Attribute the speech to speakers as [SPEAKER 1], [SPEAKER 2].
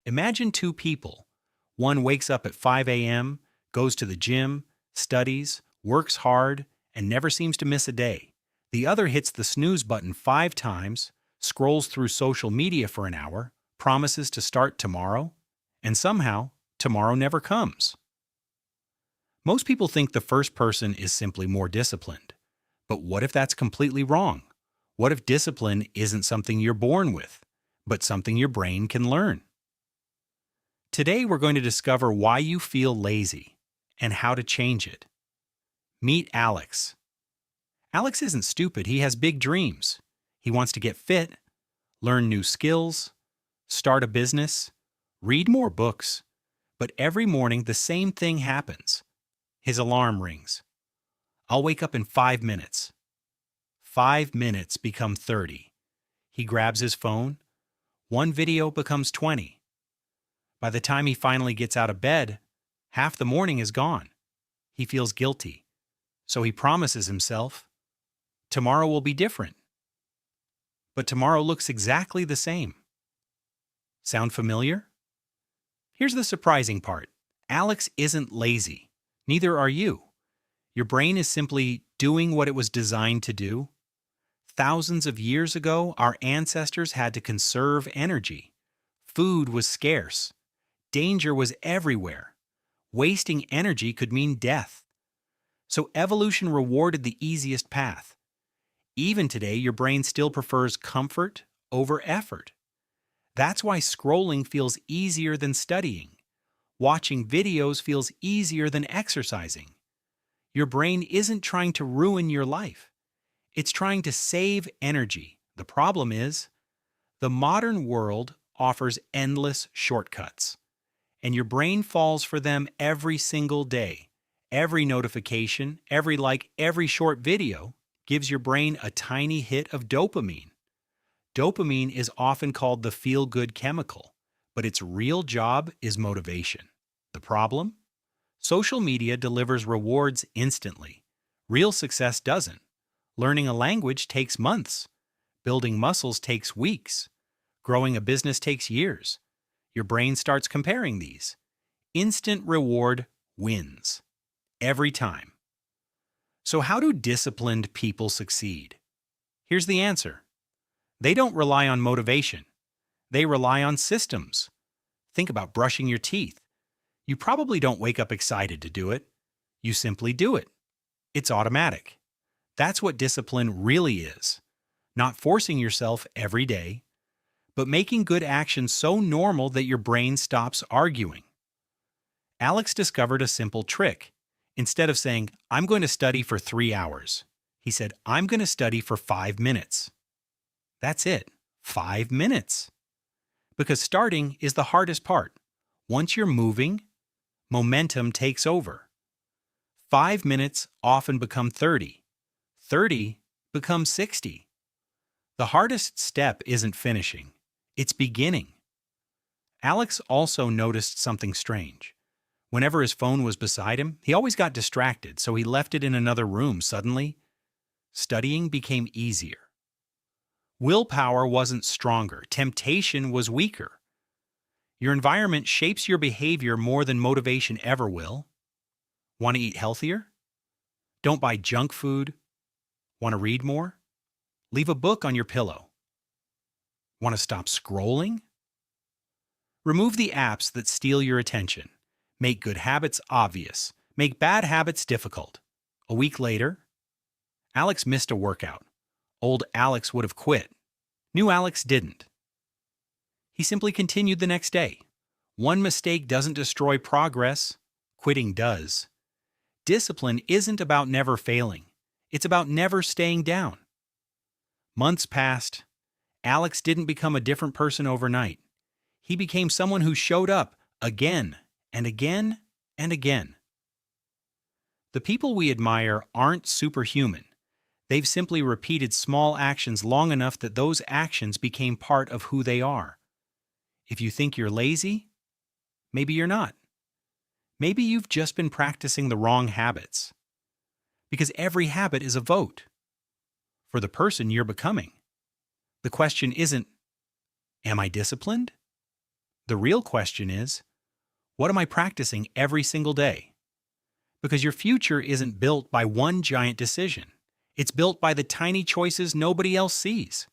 [SPEAKER 1] Imagine two people. One wakes up at 5 a.m., goes to the gym, studies, works hard, and never seems to miss a day. The other hits the snooze button 5 times, scrolls through social media for an hour, promises to start tomorrow, and somehow, tomorrow never comes. Most people think the first person is simply more disciplined. But what if that's completely wrong? What if discipline isn't something you're born with, but something your brain can learn? Today we're going to discover why you feel lazy and how to change it. Meet Alex. Alex isn't stupid, he has big dreams. He wants to get fit, learn new skills, start a business, read more books. But every morning the same thing happens. His alarm rings. I'll wake up in 5 minutes. 5 minutes become 30. He grabs his phone. One video becomes 20. By the time he finally gets out of bed, half the morning is gone. He feels guilty. So he promises himself, tomorrow will be different. But tomorrow looks exactly the same. Sound familiar? Here's the surprising part. Alex isn't lazy. Neither are you. Your brain is simply doing what it was designed to do. Thousands of years ago, our ancestors had to conserve energy. Food was scarce. Danger was everywhere. Wasting energy could mean death. So evolution rewarded the easiest path. Even today, your brain still prefers comfort over effort. That's why scrolling feels easier than studying. Watching videos feels easier than exercising. Your brain isn't trying to ruin your life. It's trying to save energy. The problem is, the modern world offers endless shortcuts, and your brain falls for them every single day. Every notification, every like, every short video gives your brain a tiny hit of dopamine. Dopamine is often called the feel-good chemical, but its real job is motivation. The problem? Social media delivers rewards instantly. Real success doesn't. Learning a language takes months. Building muscles takes weeks. Growing a business takes years. Your brain starts comparing these. Instant reward wins. Every time. So how do disciplined people succeed? Here's the answer. They don't rely on motivation. They rely on systems. Think about brushing your teeth. You probably don't wake up excited to do it. You simply do it. It's automatic. That's what discipline really is. Not forcing yourself every day, but making good actions so normal that your brain stops arguing. Alex discovered a simple trick. Instead of saying, I'm going to study for 3 hours, he said, I'm going to study for 5 minutes. That's it. 5 minutes. Because starting is the hardest part. Once you're moving, momentum takes over. 5 minutes often become 30. 30 becomes 60. The hardest step isn't finishing. It's beginning. Alex also noticed something strange. Whenever his phone was beside him, he always got distracted, so he left it in another room. Suddenly, studying became easier. Willpower wasn't stronger. Temptation was weaker. Your environment shapes your behavior more than motivation ever will. Want to eat healthier? Don't buy junk food. Want to read more? Leave a book on your pillow. Want to stop scrolling? Remove the apps that steal your attention. Make good habits obvious. Make bad habits difficult. A week later, Alex missed a workout. Old Alex would have quit. New Alex didn't. He simply continued the next day. One mistake doesn't destroy progress. Quitting does. Discipline isn't about never failing. It's about never staying down. Months passed. Alex didn't become a different person overnight. He became someone who showed up again and again and again. The people we admire aren't superhuman. They've simply repeated small actions long enough that those actions became part of who they are. If you think you're lazy, maybe you're not. Maybe you've just been practicing the wrong habits. Because every habit is a vote for the person you're becoming. The question isn't, am I disciplined? The real question is, what am I practicing every single day? Because your future isn't built by one giant decision. It's built by the tiny choices nobody else sees.